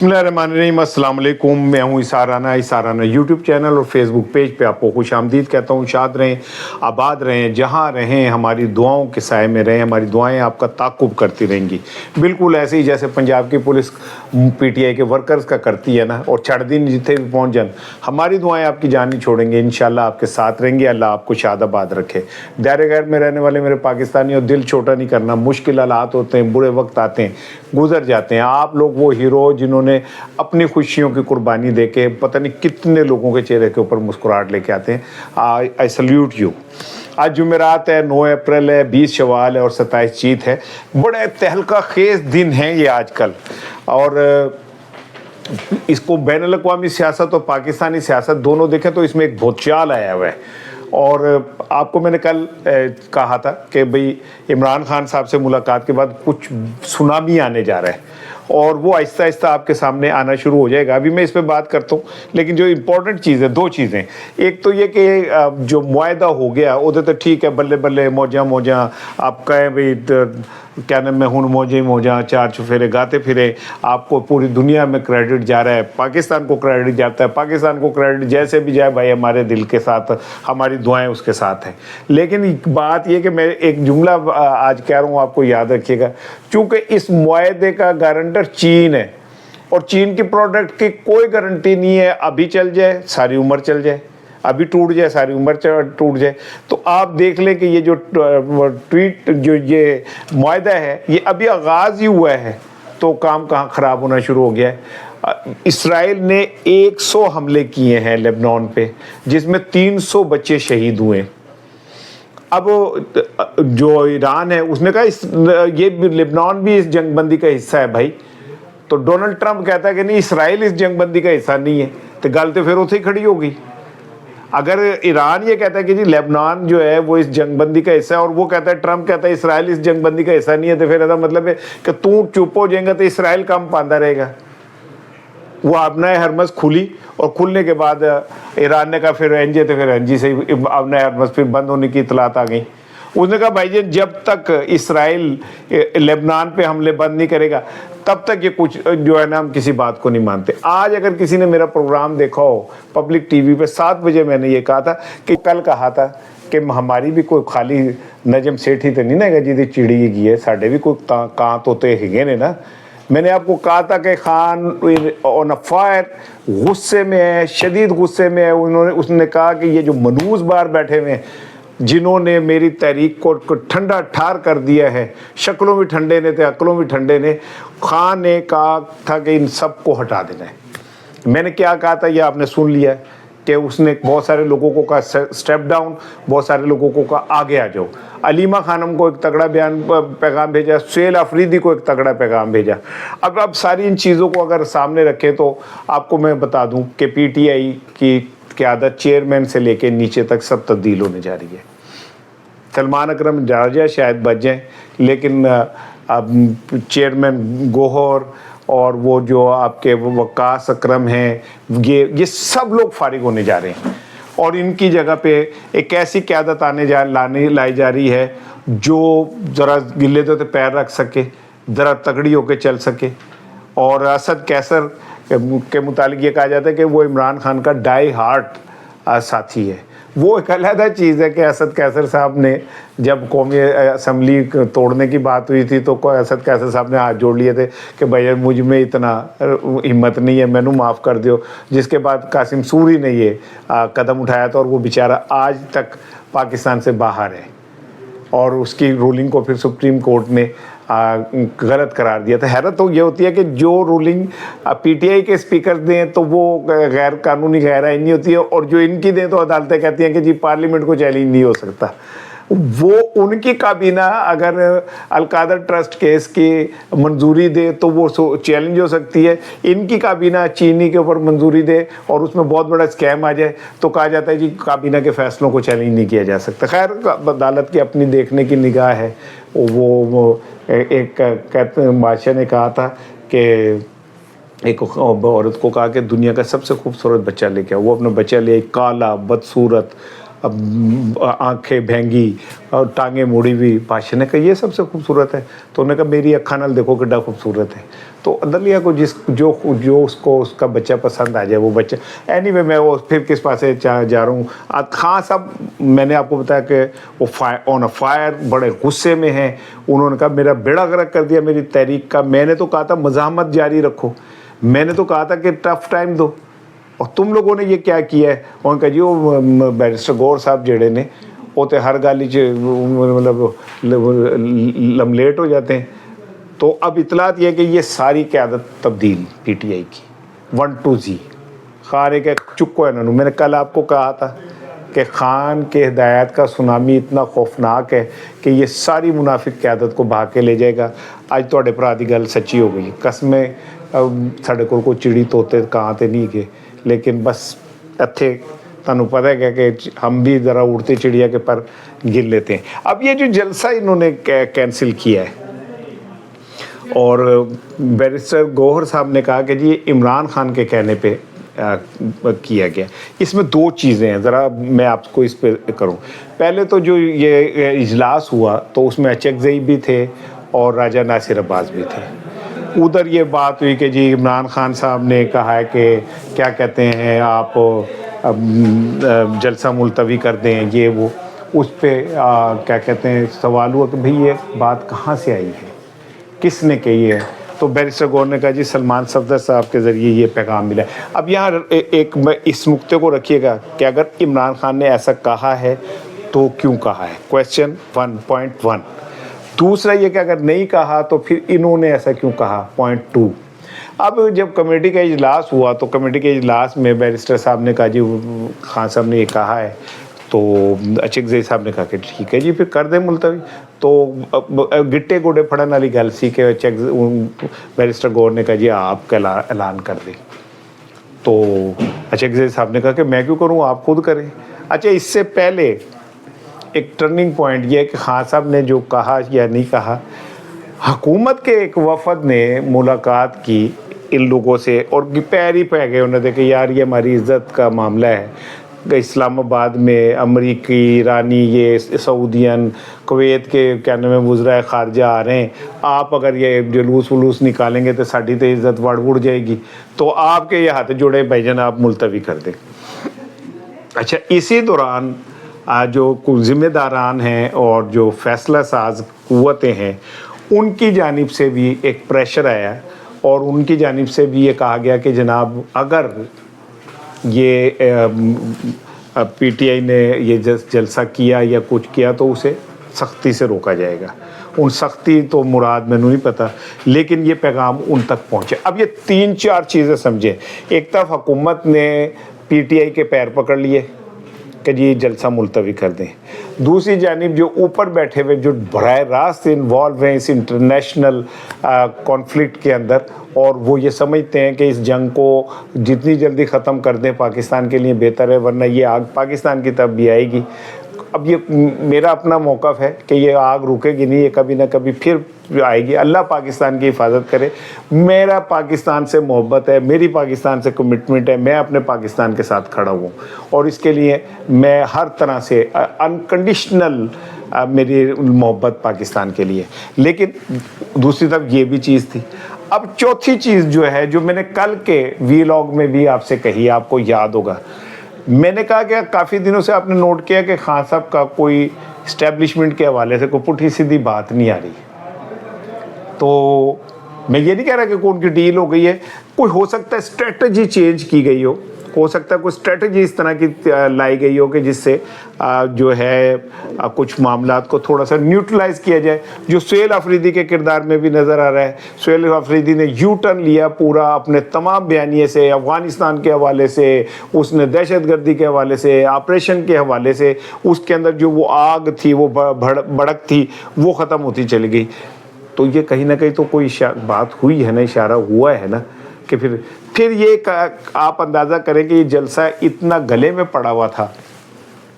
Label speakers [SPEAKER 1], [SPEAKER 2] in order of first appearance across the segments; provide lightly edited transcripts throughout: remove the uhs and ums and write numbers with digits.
[SPEAKER 1] बिस्मिल्लाहिर्रहमानिर्रहीम, अस्सलाम वालेकुम। मैं हूँ इसाराना यूट्यूब चैनल और फेसबुक पेज पे आपको खुश आमदीद कहता हूँ। शाद रहें, आबाद रहें, जहाँ रहें हमारी दुआओं के साए में रहें। हमारी दुआएं आपका ताक़ुब करती रहेंगी, बिल्कुल ऐसे ही जैसे पंजाब की पुलिस पीटीआई के वर्कर्स का करती है ना। और छड़ दिन जितने भी पहुँच जान, हमारी दुआएं आपकी जान नहीं छोड़ेंगे, इंशाल्लाह आपके साथ रहेंगे। अल्लाह आपको शाद आबाद रखे। दायरे गैर में रहने वाले मेरे पाकिस्तानी और दिल छोटा नहीं करना, मुश्किल हालात होते हैं, बुरे वक्त आते हैं, गुजर जाते हैं। आप लोग वो हीरो जिन्होंने अपनी खुशियों की कुर्बानी देके पता नहीं कितने लोगों के चेहरे के ऊपर मुस्कुराहट लेके आते हैं। I salute you. आज जुमेरात है, 9 अप्रैल है, 20 शवाल है और 27 चीत है। बड़े तहलका खेज दिन हैं ये आजकल। और इसको बैनुल अक़वामी सियासत और पाकिस्तानी सियासत दोनों देखें तो इसमें एक भूचाल आया हुआ है। और आपको मैंने कल कहा था कि भाई इमरान खान साहब से मुलाकात के बाद कुछ सुनामी आने जा रहा है और वो आहिस्ता आहिस्ता आपके सामने आना शुरू हो जाएगा। अभी मैं इस पे बात करता हूँ, लेकिन जो इम्पोर्टेंट चीज़ है, दो चीज़ें। एक तो ये कि जो मुआहदा हो गया वो तो ठीक है, बल्ले बल्ले मौजा मौजा आप कहें भाई क्या नाम, मैं हूँ मौजे मौजा चार चुफेरे गाते फिरे। आपको पूरी दुनिया में क्रेडिट जा रहा है, पाकिस्तान को क्रेडिट जाता है। पाकिस्तान को क्रेडिट जैसे भी जाए भाई, हमारे दिल के साथ हमारी दुआएं उसके साथ हैं। लेकिन बात ये कि मैं एक जुमला आज कह रहा हूँ, आपको याद रखिएगा। चूँकि इस मुआहदे का गारंटर चीन है और चीन की प्रोडक्ट की कोई गारंटी नहीं है, अभी चल जाए सारी उम्र चल जाए, अभी टूट जाए सारी उम्र टूट जाए। तो आप देख लें कि ये जो ये मुआहदा है ये अभी आगाज़ ही हुआ है तो काम कहाँ ख़राब होना शुरू हो गया है। इसराइल ने 100 हमले किए हैं लेबनान पे, जिसमें 300 बच्चे शहीद हुए। अब जो ईरान है उसने कहा ये लेबनान भी इस जंगबंदी का हिस्सा है भाई। तो डोनाल्ड ट्रंप कहता है कि नहीं, इसराइल इस जंगबंदी का हिस्सा नहीं है। तो गल तो फिर उसे ही खड़ी होगी। अगर ईरान ये कहता है कि जी लेबनान जो है वो इस जंगबंदी का हिस्सा है, और वो कहता है, ट्रंप कहता है इसराइल इस जंगबंदी का हिस्सा नहीं है, तो फिर ऐसा मतलब है कि तू चुप हो जाएगा तो इसराइल कम पाता रहेगा। वो अपना हरमस खुली और खुलने के बाद ईरान ने कहा फिर एनजे, तो फिर एनजी से अपना हरमस फिर बंद होने की इतलात आ गई। उसने कहा भाईजान जब तक इसराइल लेबनान पे हमले बंद नहीं करेगा तब तक ये कुछ जो है ना, हम किसी बात को नहीं मानते। आज अगर किसी ने मेरा प्रोग्राम देखा हो पब्लिक टीवी पे, 7 बजे मैंने ये कहा था कि कल कहा था कि हमारी भी कोई खाली नजम सेठी तो नहीं ना जिदी चिड़ी गई है, साढ़े भी कोई कां तोते हिगे ने ना। मैंने आपको कहा था कि खान ऑन फायर गुस्से में है, शदीद गुस्से में है। उसने कहा कि ये जो मनूस बाहर बैठे हुए हैं जिन्होंने मेरी तहरीक को ठंडा ठार कर दिया है, शक्लों भी ठंडे ने थे, अक्लों भी ठंडे ने, खान ने कहा था कि इन सब को हटा देना है। मैंने क्या कहा था ये आपने सुन लिया कि उसने बहुत सारे लोगों को कहा स्टेप डाउन, बहुत सारे लोगों को कहा आगे आ जाओ। अलीमा खानम को एक तगड़ा पैगाम भेजा, सुहेल अफरीदी को एक तगड़ा पैगाम भेजा। अब सारी इन चीज़ों को अगर सामने रखें तो आपको मैं बता दूं कि पीटीआई की क़यादत चेयरमैन से लेके नीचे तक सब तब्दील होने जा रही है। सलमान अकरम राजा शायद बच जाएँ, लेकिन अब चेयरमैन गोहर और वो जो आपके वकास अकरम हैं, ये सब लोग फारिग होने जा रहे हैं। और इनकी जगह पे एक ऐसी क़यादत लाई जा रही है जो ज़रा गिले तो पैर रख सके, ज़रा तगड़ी होकर चल सके। और असद कैसर के मुतालिक ये कहा जाता है कि वो इमरान खान का डाई हार्ट साथी है। वो एक अलग चीज़ है कि असद कैसर साहब ने जब कौमी असम्बली तोड़ने की बात हुई थी तो असद कैसर साहब ने हाथ जोड़ लिए थे कि भैया मुझ में इतना हिम्मत नहीं है, मैनू माफ़ कर दियो। जिसके बाद कासिम सूरी ने ये कदम उठाया था और वो बेचारा आज तक पाकिस्तान से बाहर है। और उसकी रूलिंग को फिर सुप्रीम कोर्ट ने गलत करार दिया था। हैरत तो ये होती है कि जो रूलिंग पीटीआई के स्पीकर दें तो वो गैर कानूनी गैर आईनी होती है, और जो इनकी दें तो अदालतें कहती हैं कि जी पार्लियामेंट को चैलेंज नहीं हो सकता। वो उनकी काबीना अगर अलकादर ट्रस्ट केस की मंजूरी दे तो वो चैलेंज हो सकती है। इनकी काबीना चीनी के ऊपर मंजूरी दे और उसमें बहुत बड़ा स्कैम आ जाए तो कहा जाता है जी काबीना के फैसलों को चैलेंज नहीं किया जा सकता। खैर अदालत की अपनी देखने की निगाह है। वो एक कहते बादशाह ने कहा था कि एक औरत को कहा कि दुनिया का सबसे खूबसूरत बच्चा लेके आओ। वो अपना बच्चा ले, काला बदसूरत आंखें भैंगी और टांगे मुड़ी हुई भाषण ने कहा ये सबसे खूबसूरत है। तो उन्होंने कहा मेरी अखा नाल देखो कितना खूबसूरत है। तो दलिया को जो उसको उसका बच्चा पसंद आ जाए वो बच्चा। एनीवे मैं वो फिर किस पास जा रहा हूँ। खान साहब मैंने आपको बताया कि वो ऑन अ फायर बड़े गुस्से में हैं। उन्होंने कहा मेरा बेड़ा गर्क कर दिया मेरी तहरीक का। मैंने तो कहा था मज़ाहमत जारी रखो, मैंने तो कहा था कि टफ टाइम दो, और तुम लोगों ने ये क्या किया है। उन्होंने कहा जी वो बैरिस्टर गौहर साहब जेड़े ने वो तो हर गल मतलब लमलेट हो जाते हैं। तो अब इतलात ये कि ये सारी क़यादत तब्दील PTI की 1 to Z खान के चुको है इन्होंने। मैंने कल आपको कहा था कि खान के हिदायत का सुनामी इतना खौफनाक है कि ये सारी मुनाफिक क़यादत को भाग के ले जाएगा। आज थोड़े भरा दी गल सच्ची हो गई। कसमें साढ़े कोल चिड़ी तोते कहाँ ते नहीं गए, लेकिन बस इत्थे तुहानू पता है कि हम भी ज़रा उड़ती चिड़िया के पर गिर लेते हैं। अब ये जो जलसा इन्होंने कैंसिल किया है और बैरिस्टर गौहर साहब ने कहा कि जी इमरान खान के कहने पे किया गया। इसमें 2 चीज़ें हैं, ज़रा मैं आपको इस पे करूं। पहले तो जो ये इजलास हुआ तो उसमें अचकज़ई भी थे और राजा नासिर अब्बास भी थे। उधर ये बात हुई कि जी इमरान खान साहब ने कहा है कि क्या कहते हैं आप जलसा मुलतवी कर दें ये वो। उस पर क्या कहते हैं सवाल हुआ कि भाई ये बात कहाँ से आई है, किसने कही है। तो बैरिस्टर गौहर ने कहा जी सलमान सफदर साहब के ज़रिए ये पैगाम मिला है। अब यहाँ एक इस नुक्ते को रखिएगा कि अगर इमरान खान ने ऐसा कहा है तो क्यों कहा है, क्वेश्चन 1.1। दूसरा ये कि अगर नहीं कहा तो फिर इन्होंने ऐसा क्यों कहा, पॉइंट 2। अब जब कमेटी का इजलास हुआ तो कमेटी के इजलास में बैरिस्टर साहब ने कहा जी खान साहब ने ये कहा है, तो अचकज़ई साहब ने कहा कि ठीक है जी फिर कर दें मुलतवी। तो गिट्टे गोडे फड़न वाली गल सी कि बैरिस्टर गौहर ने कहा जी आप ऐलान कर दें। तो अचकज़ई साहब ने कहा कि मैं क्यों करूँ, आप खुद करें। अच्छा, इससे पहले एक टर्निंग पॉइंट ये है कि खान साहब ने जो कहा या नहीं कहा, हुकूमत के एक वफद ने मुलाकात की इन लोगों से और पैर ही पै गए। उन्होंने देखा यार ये हमारी इज़्ज़त का मामला है। इस्लामाबाद में अमरीकी, ईरानी, ये सऊदियन, कुवैत के क्या नाम है वज़राए ख़ारजा आ रहे हैं, आप अगर ये जुलूस वलूस निकालेंगे तो साड़ी तो इज़्ज़त उड़ जाएगी। तो आपके ये हाथ जुड़े भाईजान आप मुलतवी कर दें। अच्छा, इसी दौरान जो ज़िम्मेदारान हैं और जो फ़ैसला साज क़ुव्वतें हैं उनकी जानिब से भी एक प्रेशर आया और उनकी जानिब से भी ये कहा गया कि जनाब अगर ये PTI ने ये जलसा किया या कुछ किया तो उसे सख्ती से रोका जाएगा। उन सख्ती तो मुराद मैंने नहीं पता, लेकिन ये पैगाम उन तक पहुँचे। अब ये 3-4 चीज़ें समझें। एक तरफ हुकूमत ने PTI के पैर पकड़ लिए कि जी जलसा मुलतवी कर दें। दूसरी जानिब जो ऊपर बैठे हुए जो बराह रास्त इन्वॉल्व हैं इस इंटरनेशनल कॉन्फ्लिक्ट के अंदर, और वो ये समझते हैं कि इस जंग को जितनी जल्दी ख़त्म कर दें पाकिस्तान के लिए बेहतर है, वरना ये आग पाकिस्तान की तरफ भी आएगी। अब ये मेरा अपना मौक़िफ़ है कि ये आग रुकेगी नहीं, ये कभी ना कभी फिर आएगी। अल्लाह पाकिस्तान की हिफाजत करे। मेरा पाकिस्तान से मोहब्बत है, मेरी पाकिस्तान से कमिटमेंट है, मैं अपने पाकिस्तान के साथ खड़ा हूँ और इसके लिए मैं हर तरह से अनकंडीशनल मेरी मोहब्बत पाकिस्तान के लिए। लेकिन दूसरी तरफ ये भी चीज़ थी। अब चौथी चीज़ जो है, जो मैंने कल के वीलॉग में भी आपसे कही, आपको याद होगा, मैंने कहा कि काफ़ी दिनों से आपने नोट किया कि खान साहब का कोई इस्टेब्लिशमेंट के हवाले से कोई पुठी सीधी बात नहीं आ रही। तो मैं ये नहीं कह रहा कि उनकी डील हो गई है, कोई हो सकता है स्ट्रेटजी चेंज की गई हो सकता है कोई स्ट्रेटजी इस तरह की लाई गई हो कि जिससे जो है कुछ मामलात को थोड़ा सा न्यूट्रलाइज किया जाए, जो सुहेल अफरीदी के किरदार में भी नज़र आ रहा है। सुहेल अफरीदी ने यू टर्न लिया पूरा अपने तमाम बयानिए से, अफ़गानिस्तान के हवाले से, उसने दहशतगर्दी के हवाले से, ऑपरेशन के हवाले से, उसके अंदर जो वो आग थी, वो भड़क थी, वो ख़त्म होती चली गई। तो ये कहीं ना कहीं तो कोई बात हुई है ना, इशारा हुआ है ना कि फिर ये आप अंदाज़ा करें कि ये जलसा इतना गले में पड़ा हुआ था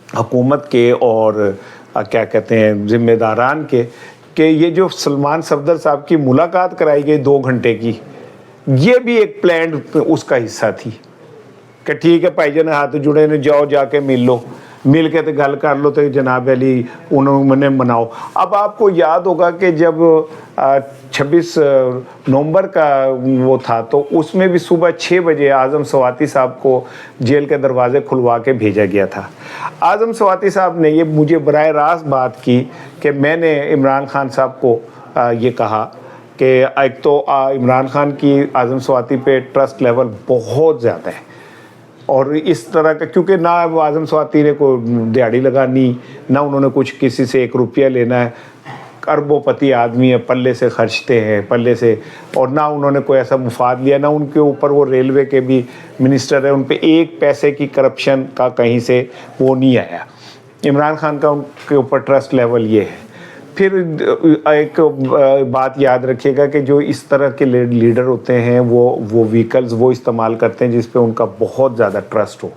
[SPEAKER 1] हुकूमत के और क्या कहते हैं ज़िम्मेदारान के, कि ये जो सलमान सफदर साहब की मुलाकात कराई गई 2 घंटे की, ये भी एक प्लान उसका हिस्सा थी कि ठीक है भाईजान हाथ जुड़े ने, जाओ जाके मिल लो। मिल के तो गल कर लो तो जनाब अली उन्होंने मनाओ। अब आपको याद होगा कि जब 26 नवंबर का वो था तो उसमें भी सुबह 6 बजे आज़म स्वाति साहब को जेल के दरवाजे खुलवा के भेजा गया था। आज़म स्वाति साहब ने ये मुझे बराह रास्त बात की कि मैंने इमरान खान साहब को ये कहा कि एक तो इमरान खान की आज़म स्वाति पे ट्रस्ट लेवल बहुत ज़्यादा है, और इस तरह का क्योंकि ना आज़म स्वाति ने कोई दिहाड़ी लगानी, ना उन्होंने कुछ किसी से 1 रुपया लेना है, अरबोपति आदमी है, पल्ले से खर्चते हैं पल्ले से, और ना उन्होंने कोई ऐसा मुफाद लिया, ना उनके ऊपर वो रेलवे के भी मिनिस्टर है, उन पे 1 पैसे की करप्शन का कहीं से वो नहीं आया। इमरान खान का उनके ऊपर ट्रस्ट लेवल ये है। फिर एक बात याद रखिएगा कि जो इस तरह के लीडर होते हैं वो व्हीकल्स वो इस्तेमाल करते हैं जिस पे उनका बहुत ज़्यादा ट्रस्ट हो।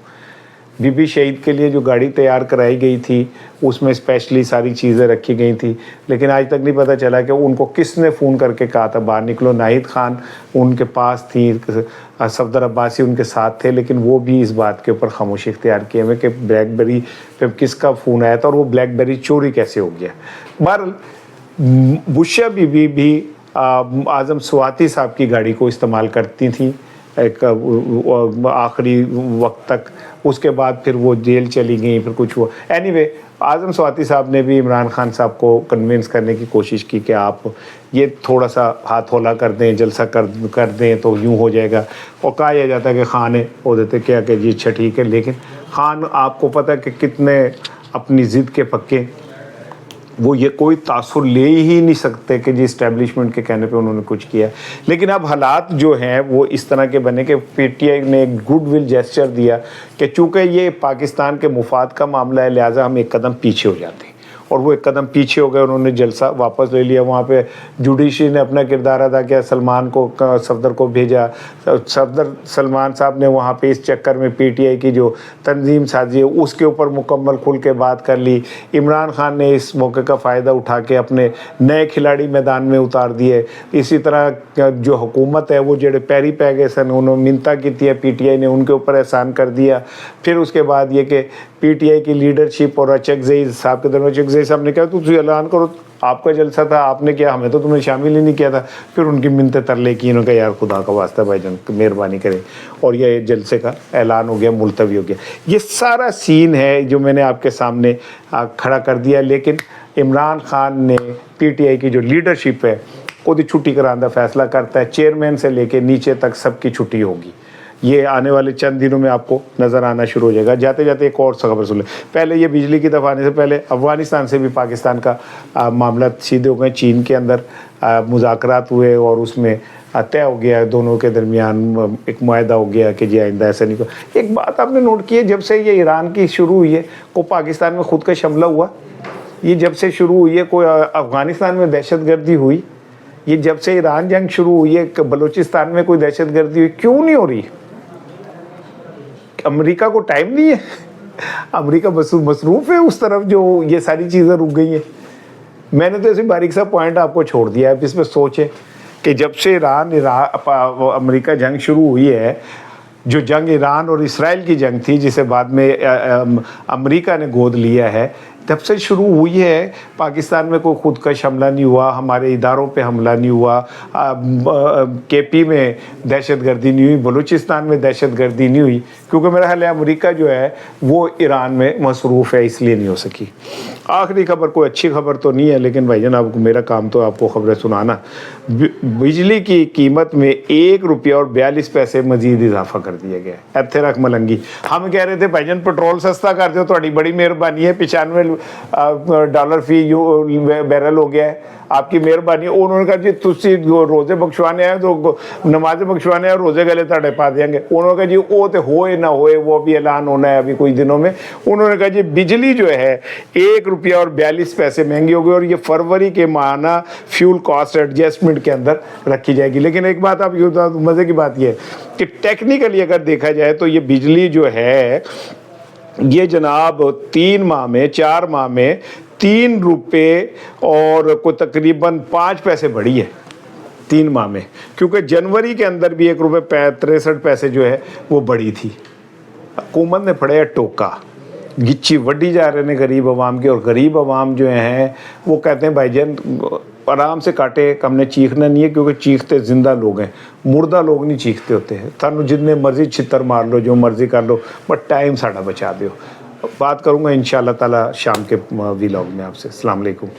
[SPEAKER 1] बीबी शहीद के लिए जो गाड़ी तैयार कराई गई थी उसमें स्पेशली सारी चीज़ें रखी गई थी, लेकिन आज तक नहीं पता चला कि उनको किसने फ़ोन करके कहा था बाहर निकलो। नाहिद खान उनके पास थी, सफदर अब्बासी उनके साथ थे, लेकिन वो भी इस बात के ऊपर खामोशी इख्तियार किए हुए कि ब्लैकबेरी पे किसका फ़ोन आया था और वो ब्लैकबेरी चोरी कैसे हो गया। बहरहाल बुशरा बीबी भी आज़म स्वाति साहब की गाड़ी को इस्तेमाल करती थी एक आखिरी वक्त तक। उसके बाद फिर वो जेल चली गई, फिर कुछ हुआ। एनीवे आज़म स्वाति साहब ने भी इमरान खान साहब को कन्विंस करने की कोशिश की कि आप ये थोड़ा सा हाथ होला कर दें, जलसा कर दें तो यूँ हो जाएगा। और कहा यह जाता है कि खान है वो देते क्या कि जी अच्छा ठीक है, लेकिन खान आपको पता है कि कितने अपनी ज़िद के पक्के, वो ये कोई तासुर ले ही नहीं सकते कि जी इस्टेब्लिशमेंट के कहने पे उन्होंने कुछ किया। लेकिन अब हालात जो हैं वो इस तरह के बने कि पीटीआई ने एक गुड विल जेस्चर दिया कि चूँकि ये पाकिस्तान के मुफाद का मामला है लिहाजा हम एक कदम पीछे हो जाते हैं, और वो एक कदम पीछे हो गए। उन्होंने जलसा वापस ले लिया, वहाँ पे जुडिशरी ने अपना किरदार अदा किया, सलमान को सफदर को भेजा। सफदर सलमान साहब ने वहाँ पे इस चक्कर में पीटीआई की जो तंजीम साजी है उसके ऊपर मुकम्मल खुल के बात कर ली। इमरान खान ने इस मौके का फ़ायदा उठा के अपने नए खिलाड़ी मैदान में उतार दिए। इसी तरह जो हुकूमत है वो जेड़े पैरी पै गए सन उन्होंने मिन्नता की थी, पीटीआई ने उनके ऊपर एहसान कर दिया। फिर उसके बाद ये कि पीटीआई की लीडरशिप और चकज़ई साहब के दरमियान चकज़ई साहब ने कहा तुम ऐलान करो, आपका जलसा था आपने किया, हमें तो तुम्हें शामिल ही नहीं किया था। फिर उनकी मिन्नतें तरले की, उन्होंने कहा यार खुदा का वास्ता भाईजान मेहरबानी करें, और ये जलसे का ऐलान हो गया, मुलतवी हो गया। ये सारा सीन है जो मैंने आपके सामने खड़ा कर दिया। लेकिन इमरान खान ने पीटीआई की जो लीडरशिप है उसकी छुट्टी कराने का फैसला करता है, चेयरमैन से लेके नीचे तक सबकी छुट्टी होगी। ये आने वाले चंद दिनों में आपको नज़र आना शुरू हो जाएगा। जाते जाते एक और खबर सुन ले, पहले ये बिजली की दफ़ा आने से पहले अफ़गानिस्तान से भी पाकिस्तान का मामला सीधे हो गए। चीन के अंदर मुज़ाकरात हुए और उसमें तय हो गया, दोनों के दरमियान एक मुआहदा हो गया कि जी आइंदा ऐसा नहीं। एक बात आपने नोट की है, जब से ये ईरान की शुरू हुई है को पाकिस्तान में खुद का हमला हुआ, ये जब से शुरू हुई है कोई अफ़गानिस्तान में दहशतगर्दी हुई, ये जब से ईरान जंग शुरू हुई है बलूचिस्तान में कोई दहशतगर्दी हुई, क्यों नहीं हो रही? अमेरिका को टाइम नहीं है? अमेरिका मसरूफ़ है उस तरफ जो ये सारी चीज़ें रुक गई हैं। मैंने तो ऐसे बारीक सा पॉइंट आपको छोड़ दिया है, इस पर सोचें कि जब से ईरान अमेरिका जंग शुरू हुई है, जो जंग ईरान और इसराइल की जंग थी जिसे बाद में अमेरिका ने गोद लिया है, तब से शुरू हुई है। पाकिस्तान में कोई खुदकश हमला नहीं हुआ, हमारे इदारों पे हमला नहीं हुआ, केपी में दहशतगर्दी नहीं हुई, बलूचिस्तान में दहशतगर्दी नहीं हुई, क्योंकि मेरा ख्याल है अमेरिका जो है वो ईरान में मसरूफ़ है, इसलिए नहीं हो सकी। आखिरी खबर कोई अच्छी खबर तो नहीं है, लेकिन भाईजान आपको मेरा काम तो आपको खबरें सुनाना। बिजली की कीमत में 1 रुपया और 42 पैसे मजीद इजाफा कर दिया गया। इत्थे रख मलंगी, हम कह रहे थे भाईजान पेट्रोल सस्ता कर दो, थोड़ी बड़ी मेहरबानी है, $95 फी बैरल हो गया है, आपकी मेहरबानी। उन्होंने कहा जी तुसी रोजे बख्शवाने आए तो नमाज़ें बख्शवाने आए, रोजे गले ताड़े पा देंगे। उन्होंने कहा जी वो तो होए ना होए, वो अभी ऐलान होना है अभी कुछ दिनों में। उन्होंने कहा जी बिजली जो है 1 रुपया और 42 पैसे महंगी हो गई, और ये फरवरी के माहाना फ्यूल कॉस्ट एडजस्टमेंट के अंदर रखी जाएगी। लेकिन एक बात आप मज़े की बात यह है कि टेक्निकली अगर देखा जाए तो ये बिजली जो है ये जनाब 3 माह में 4 माह में 3 रुपये और कोई तकरीबन 5 पैसे बढ़ी है 3 माह में, क्योंकि जनवरी के अंदर भी 1 रुपये 63 पैसे जो है वो बढ़ी थी। हुकूमत ने पड़े टोका, गिच्ची वड्डी जा रहे हैं गरीब आवाम की, और गरीब आवाम जो हैं वो कहते हैं भाईजान आराम से काटे, हमने चीखना नहीं है, क्योंकि चीखते जिंदा लोग हैं, मुर्दा लोग नहीं चीखते होते हैं। थानू जितने मर्जी छितर मार लो, जो मर्जी कर लो, बट टाइम साड़ा बचा दो। बात करूँगा इंशाल्लाह ताला शाम के व्लॉग में आपसे। अस्सलाम वालेकुम।